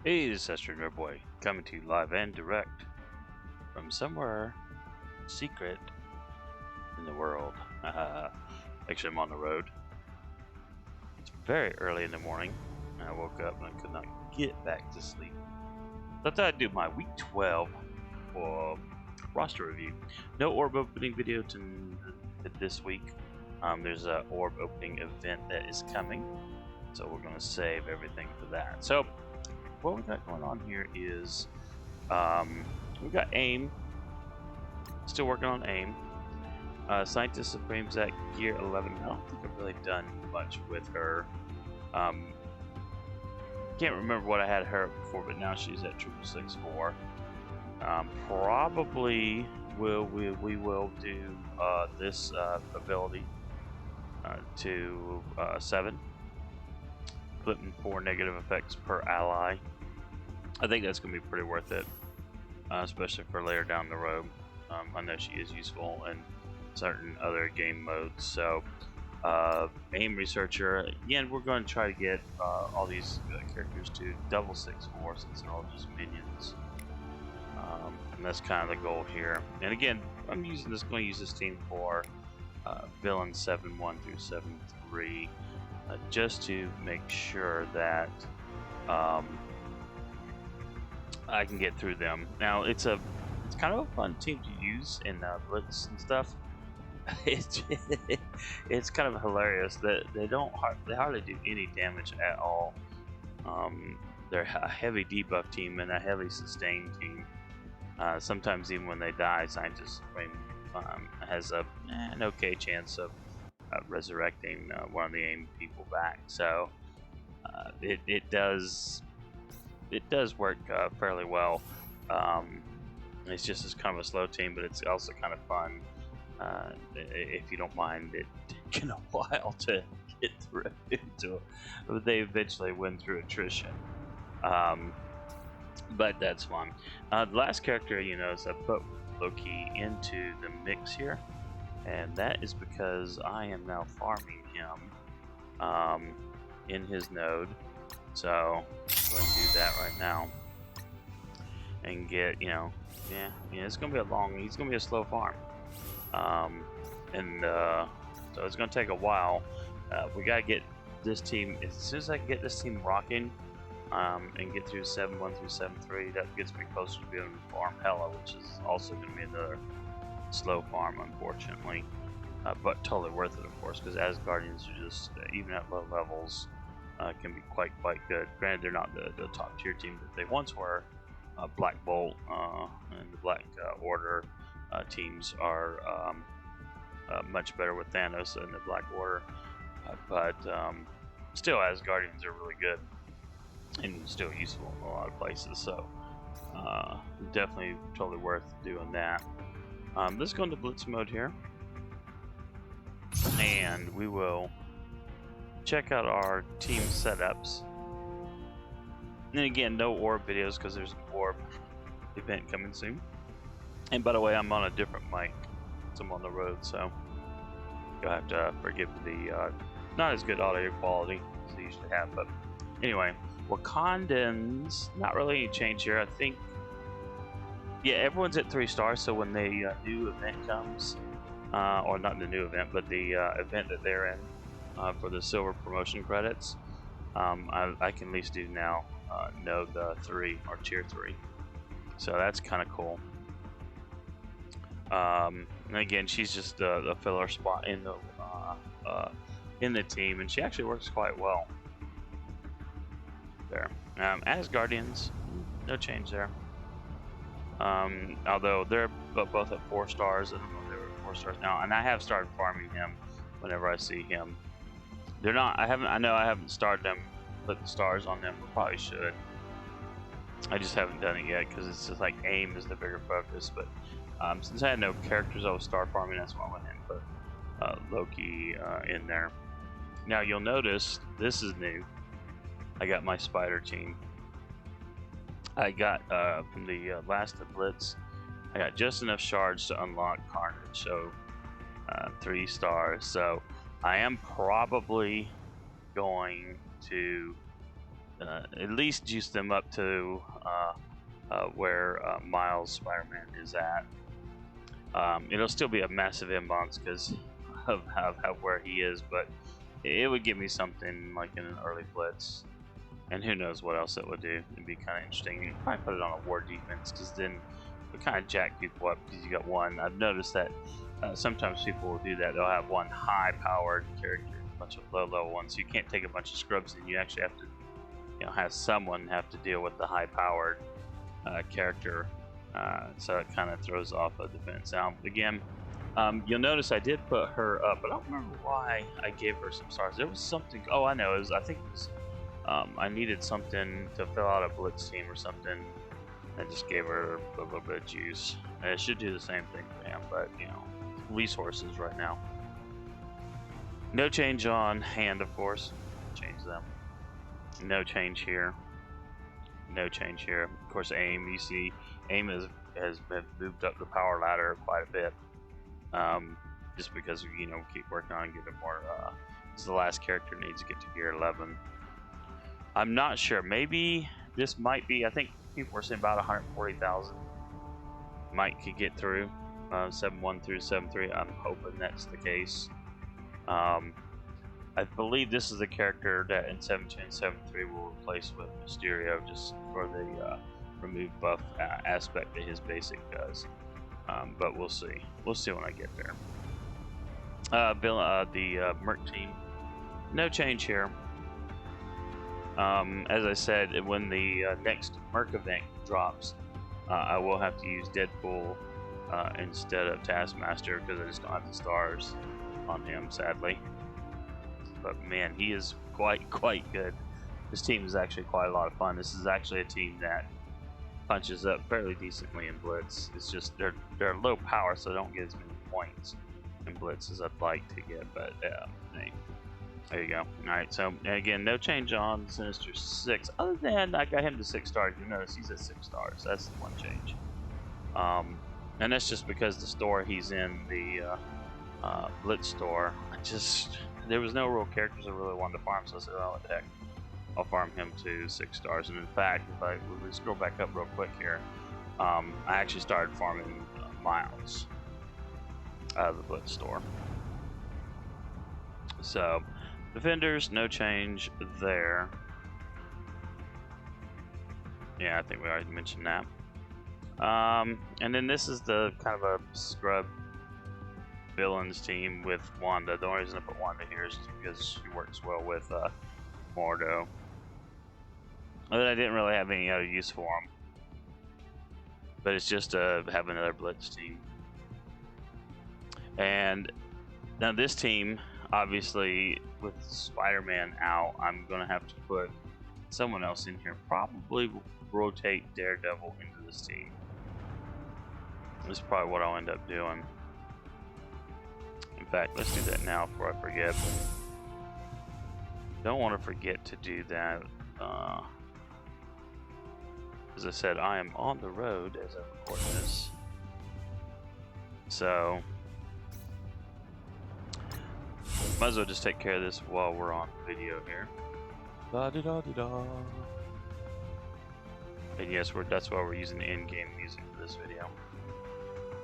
Hey, this is AstroNerdBoy coming to you live and direct from somewhere secret in the world. Actually, I'm on the road. It's very early in the morning. I woke up and I could not get back to sleep. So I thought I'd do my week 12 roster review. No orb opening video this week. There's an orb opening event that is coming, so we're going to save everything for that. So what we got going on here is we got AIM, still working on AIM. Scientist Supreme's at gear 11. I don't think I've really done much with her. Can't remember what I had her before, but now she's at 664. Probably we will do this ability to 7, flipping 4 negative effects per ally. I think that's going to be pretty worth it, especially for later down the road. I know she is useful in certain other game modes. So, AIM Researcher, again, we're going to try to get all these characters to double 6/4 since they're all just minions. And that's kind of the goal here. And again, I'm going to use this team for villain 7-1 through 7-3, just to make sure that I can get through them. Now it's kind of a fun team to use in blitz and stuff. It's kind of hilarious that they hardly do any damage at all. They're a heavy debuff team and a heavy sustain team. Sometimes even when they die, Scientist Supreme has an okay chance of resurrecting one of the AIM people back. So it does work fairly well. It's kind of a slow team, but it's also kind of fun if you don't mind it taking a while to get through. But they eventually win through attrition. But that's fun. The last character, is I put Loki into the mix here, and that is because I am now farming him in his node. So I'm going to do that right now and get, it's going to be he's going to be a slow farm. So it's going to take a while. We got to get this team, as soon as I can get this team rocking and get through 7-1 through 7-3, that gets me closer to being able to farm Hela, which is also going to be another slow farm, unfortunately. But totally worth it, of course, because Asgardians are just, even at low levels, can be quite good. Granted, they're not the top tier team that they once were. Black Bolt and the Black Order teams are much better with Thanos and the Black Order, but still Asgardians are really good and still useful in a lot of places. So definitely totally worth doing that. Let's go into Blitz mode here, and we will check out our team setups. And again, no orb videos because there's an orb event coming soon. And by the way, I'm on a different mic, so I'm on the road, so you'll have to forgive the not as good audio quality as they usually have. But anyway, Wakandans, not really any change here. I think, yeah, everyone's at 3 stars. So when the new event comes, or not the new event, but the event that they're in for the silver promotion credits, I can at least do now node 3 or tier 3. So that's kind of cool. And again, she's just a filler spot in the team, and she actually works quite well there. Asgardians, no change there. Although they're both at 4 stars. I don't know if they were at 4 stars now, and I have started farming him whenever I see him. They're not. I know I haven't started them, put the stars on them. I probably should. I just haven't done it yet because it's just like AIM is the bigger focus. But since I had no characters I was star farming, that's why I went ahead and put Loki in there. Now you'll notice this is new. I got my spider team. I got from the last Blitz, I got just enough shards to unlock Carnage, so 3 stars. So I am probably going to at least juice them up to where Miles Spider-Man is at. It'll still be a massive imbalance because of where he is, but it would give me something like in an early blitz, and who knows what else it would do. It'd be kind of interesting. You'd probably put it on a war defense because then it kind of jack people up because you got one. I've noticed that sometimes people will do that. They'll have one high-powered character, a bunch of low-level ones. So you can't take a bunch of scrubs, and you actually have to, have someone have to deal with the high-powered character. So it kind of throws off a defense. Now, again, you'll notice I did put her up, but I don't remember why I gave her some stars. There was something. Oh, I know. I think it was. I needed something to fill out a blitz team or something. I just gave her a little bit of juice. It should do the same thing for him, but resources right now. No change on hand, of course. Change them. No change here. No change here. Of course, aim. You see, aim has been moved up the power ladder quite a bit. Just because we keep working on getting more. This is the last character needs to get to gear 11. I'm not sure. Maybe this might be. I think people were saying about 140,000 could get through 7.1 through 7.3. I'm hoping that's the case. I believe this is the character that in 7.2 and 7.3 will replace with Mysterio, just for the remove buff aspect that his basic does. But we'll see. We'll see when I get there. The Merc team, no change here. As I said, when the next Merc event drops, I will have to use Deadpool instead of Taskmaster because I just don't have the stars on him, sadly. But man, he is quite good. This team is actually quite a lot of fun. This is actually a team that punches up fairly decently in blitz. It's just they're low power, so they don't get as many points in blitz as I'd like to get. But hey, there you go. All right, so again, no change on Sinister 6. Other than I got him to 6 stars. You notice he's at 6 stars. That's the one change. And that's just because the store he's in, the blitz store, there was no real characters I really wanted to farm, so I said, oh, what the heck, I'll farm him to 6 stars. And in fact, if we scroll back up real quick here, I actually started farming Miles out of the blitz store. So defenders, no change there. Yeah, I think we already mentioned that. And then this is the kind of a scrub villains team with Wanda. The only reason I put Wanda here is because she works well with Mordo. And then I didn't really have any other use for him. But it's just to have another blitz team. And now this team, obviously, with Spider-Man out, I'm going to have to put someone else in here. Probably rotate Daredevil into this team. This is probably what I'll end up doing. In fact, let's do that now before I forget. Don't want to forget to do that. As I said, I am on the road as I record this. So, might as well just take care of this while we're on video here. Da-da-da-da-da. And yes, that's why we're using the in-game music for this video.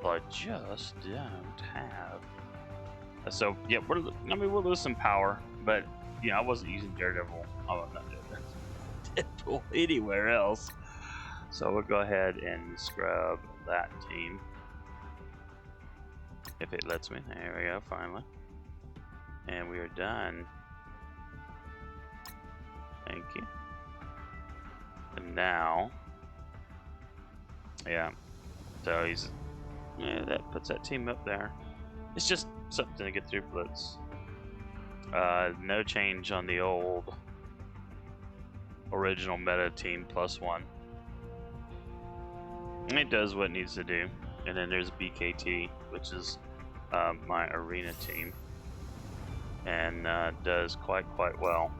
Well, I just don't have. So yeah, we'll lose some power, but I wasn't using Daredevil. Oh, not Daredevil anywhere else. So we'll go ahead and scrub that team if it lets me. There we go, finally, and we are done. Thank you. And now, yeah. So that puts that team up there. It's just something to get through blitz. No change on the old original meta team +1. It does what it needs to do. And then there's BKT, which is my arena team, and does quite well.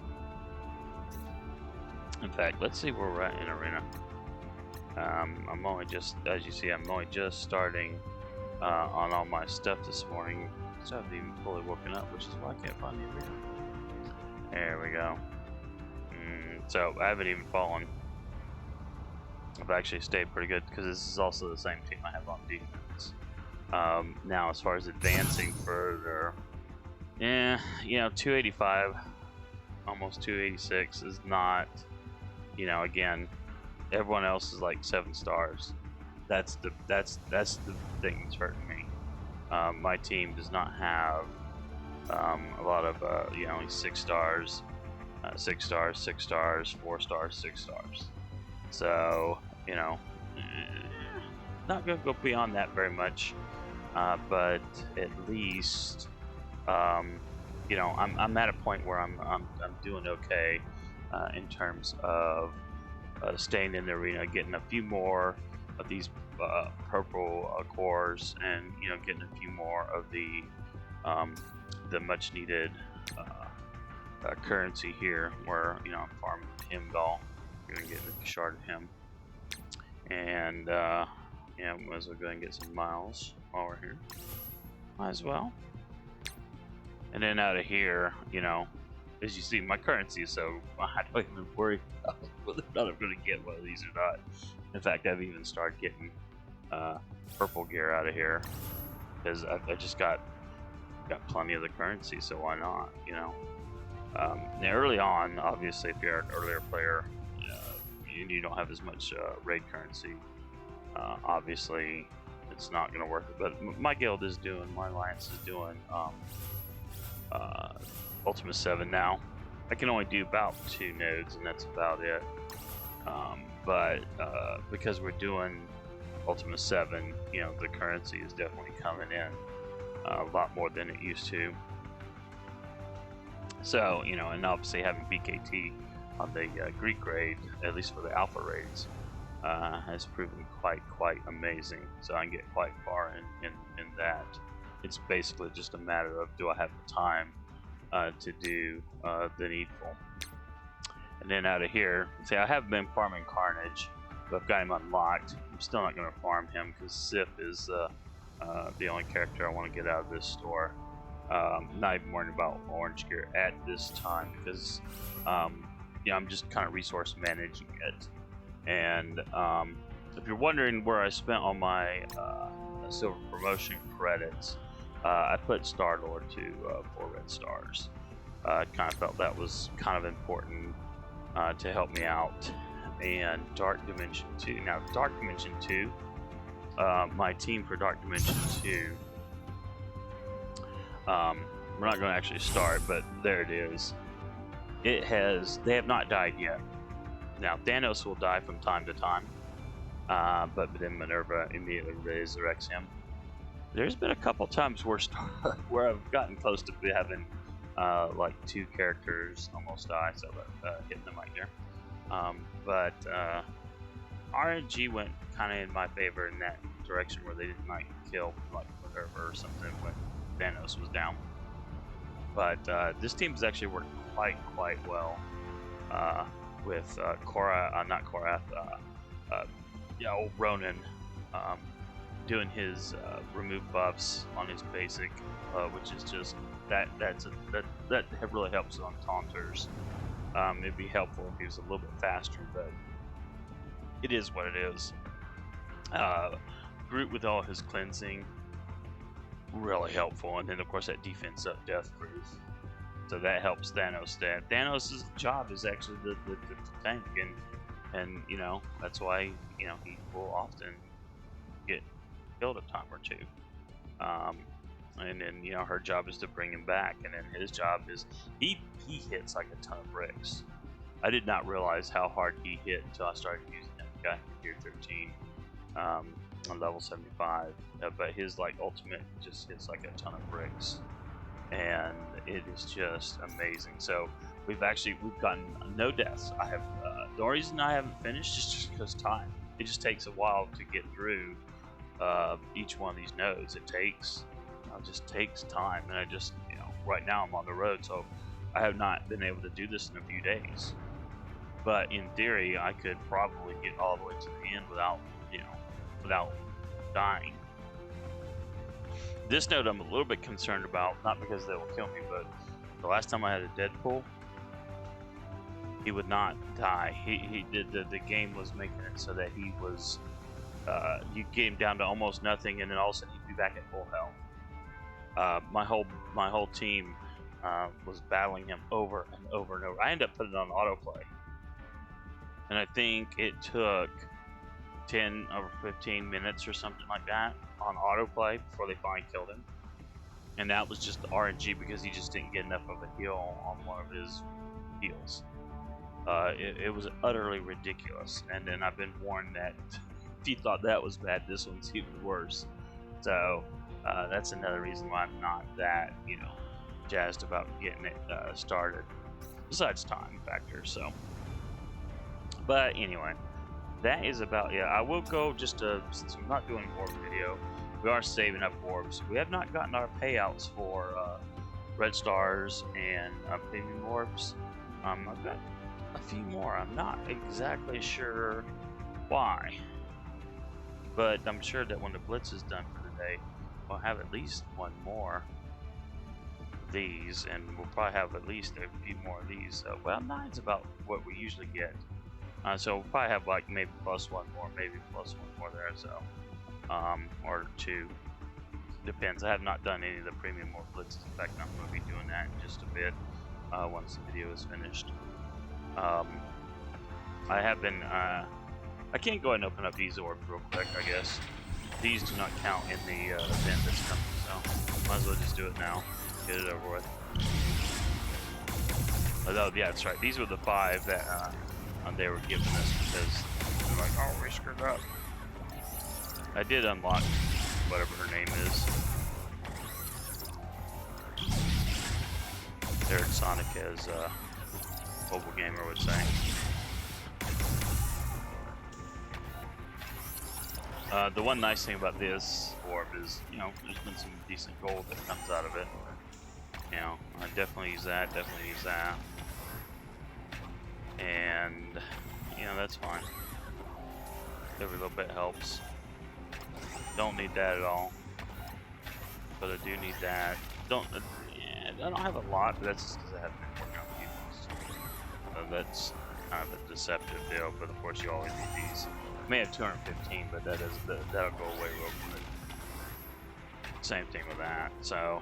In fact, let's see where we're at in arena. I'm only just, as you see, I'm only just starting on all my stuff this morning. So I haven't even fully woken up, which is why I can't find the arena. There we go. So I haven't even fallen. I've actually stayed pretty good because this is also the same team I have on defense. Now, as far as advancing further, yeah, you know, 285, almost 286 is not, you know, again, everyone else is like 7 stars. That's the thing that's hurting me. My team does not have a lot of you know, 6 stars, 6 stars, 6 stars, 4 stars, 6 stars. So, you know, not gonna go beyond that very much, but at least, you know, I'm at a point where I'm doing okay in terms of staying in the arena, getting a few more of these purple cores, and you know, getting a few more of the much needed currency here, where you know, I'm farming Himdall. We're gonna get a shard of him, and yeah, might as well go ahead and get some miles while we're here. Might as well. And then out of here, you know, as you see, my currency is so I don't even worry about whether or not I'm going to get one of these or not. In fact, I've even started getting purple gear out of here because I just got plenty of the currency, so why not? You know. Now early on, obviously, if you're an earlier player, you don't have as much raid currency. Obviously, it's not going to work. But my guild is doing, my alliance is doing Ultima 7 now. I can only do about 2 nodes, and that's about it. But because we're doing Ultima 7, you know, the currency is definitely coming in a lot more than it used to. So, you know, and obviously having BKT on the Greek raid, at least for the alpha raids, has proven quite amazing. So I can get quite far in that. It's basically just a matter of, do I have the time to do the needful. And then out of here, see, I have been farming Carnage, but I've got him unlocked. I'm still not going to farm him because Sif is the only character I want to get out of this store. Not even worrying about orange gear at this time because you know, I'm just kind of resource managing it. And if you're wondering where I spent all my silver promotion credits, I put Star-Lord to 4 red stars. I kind of felt that was kind of important to help me out. And Dark Dimension 2. Now, Dark Dimension 2, my team for Dark Dimension 2, we're not going to actually start, but there it is. They have not died yet. Now, Thanos will die from time to time, but then Minerva immediately resurrects him. There's been a couple times where I've gotten close to having like 2 characters almost die, so hitting them right there. But RNG went kind of in my favor in that direction where they didn't like kill like Minerva or something when Thanos was down. But this team has actually worked quite well with not Korath, old Ronan, doing his remove buffs on his basic, which is just that really helps on taunters. It'd be helpful if he was a little bit faster, but it is what it is. Groot with all his cleansing, really helpful, and then of course that defense up death proof, so that helps Thanos. Thanos' job is actually the tank, and you know, that's why, you know, he will often get killed a time or two. And then, you know, her job is to bring him back, and then his job is he hits like a ton of bricks. I did not realize how hard he hit until I started using him. Got him here 13 on level 75, but his like ultimate just hits like a ton of bricks, and it is just amazing. So we've gotten no deaths. I have the only reason I haven't finished is just because time. It just takes a while to get through each one of these nodes. It just takes time, and I just, you know, right now I'm on the road, so I have not been able to do this in a few days. But in theory, I could probably get all the way to the end without dying. This node I'm a little bit concerned about, not because they will kill me, but the last time I had a Deadpool, he would not die. He did the game was making it so that he was you get him down to almost nothing, and then all of a sudden he'd be back at full health. My whole team was battling him over and over and over. I ended up putting it on autoplay, and I think it took 10 or 15 minutes or something like that on autoplay before they finally killed him. And that was just the RNG because he just didn't get enough of a heal on one of his heals. It was utterly ridiculous. And then I've been warned that if you thought that was bad, this one's even worse. So that's another reason why I'm not that, jazzed about getting it started. Besides time factor, so. But anyway, that is about it. I will go just since I'm not doing an orb video, we are saving up orbs. We have not gotten our payouts for red stars and premium orbs. I've got a few more. I'm not exactly sure why, but I'm sure that when the blitz is done for the day, we'll have at least one more of these, and we'll probably have at least a few more of these. Well, 9's about what we usually get. So we'll probably have like maybe plus one more, maybe plus one more there, so or two. Depends. I have not done any of the premium or blitzes. In fact, I'm going to be doing that in just a bit once the video is finished. I have been. I can't go ahead and open up these orbs real quick. I guess these do not count in the event that's coming, so might as well just do it now. Get it over with. Oh, yeah, that's right. These were the 5 that they were giving us because they're like, oh, we screwed up. I did unlock whatever her name is. Derek Sonic, as Mobile Gamer would say. The one nice thing about this orb is, there's been some decent gold that comes out of it. I definitely use that, And, that's fine. Every little bit helps. Don't need that at all. But I do need that. I don't have a lot, but that's just because I haven't been working on these. That's kind of a deceptive deal, but of course you always need these. I may have 215, but that'll go away real quick. Same thing with that. So,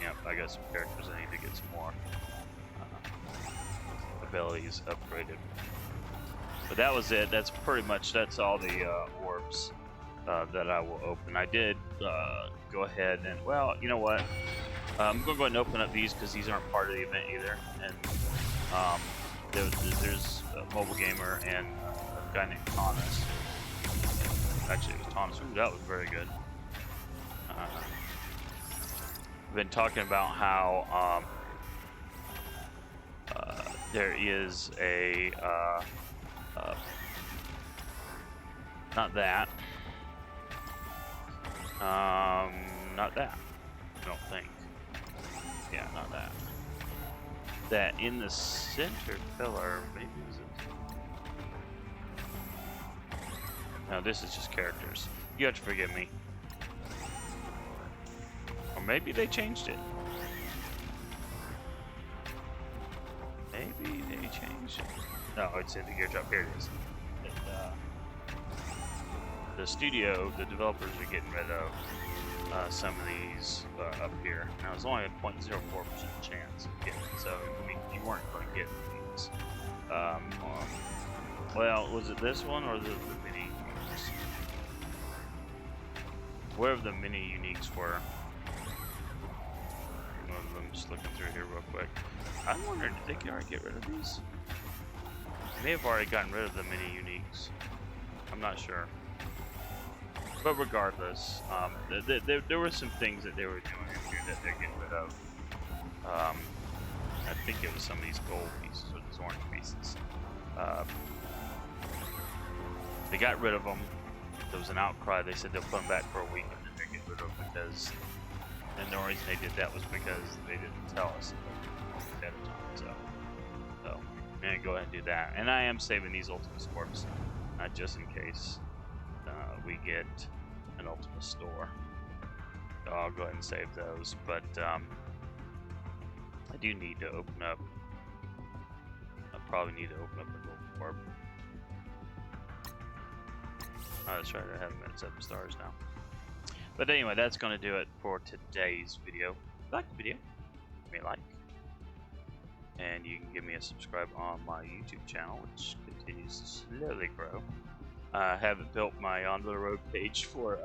yep, I got some characters I need to get some more abilities upgraded. But that was it. That's all the orbs that I will open. I did go ahead and, well, you know what? I'm going to go ahead and open up these because these aren't part of the event either. And there's a Mobile Gamer and a guy named Thomas. Actually, it was Thomas. Ooh, that was very good. I've been talking about how there is a not that. Not that. I don't think. Yeah, not that. That in the center pillar, maybe is it? No, this is just characters. You have to forgive me. Or maybe they changed it. Maybe they changed it. No, it's in the gear drop. Here it is. The studio, the developers are getting rid of some of these up here. Now, it's only a 0.04% chance of getting it, so I mean, you weren't going to get these. Well, was it this one or the mini uniques? Wherever the mini uniques were. I'm just looking through here real quick. I'm wondering, did they already get rid of these? They may have already gotten rid of the mini uniques. I'm not sure. But regardless, there were some things that they were doing in here that they're getting rid of. I think it was some of these gold pieces or these orange pieces. They got rid of them. There was an outcry. They said they'll put them back for a week and then they're getting rid of them because. And the reason they did that was because they didn't tell us ahead of time. So I'm gonna go ahead and do that. And I am saving these Ultimate Orbs, just in case we get an Ultimate store. So I'll go ahead and save those. But I do need to open up probably need to open up a gold orb. Oh, that's right, I haven't been at 7 stars now. But anyway, that's going to do it for today's video. If you like the video, give me a like. And you can give me a subscribe on my YouTube channel, which continues to slowly grow. I haven't built my On the Road page for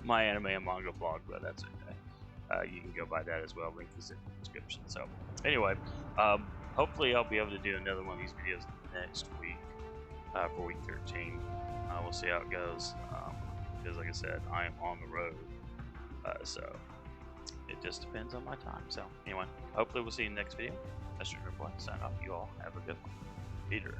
my anime and manga blog, but that's okay. You can go by that as well. Link is in the description. So, anyway, hopefully I'll be able to do another one of these videos next week for week 13. We'll see how it goes. Because, like I said, I am on the road, so it just depends on my time. So, anyway, hopefully we'll see you in the next video. AstroNerdBoy, sign off. You all have a good one. Peter.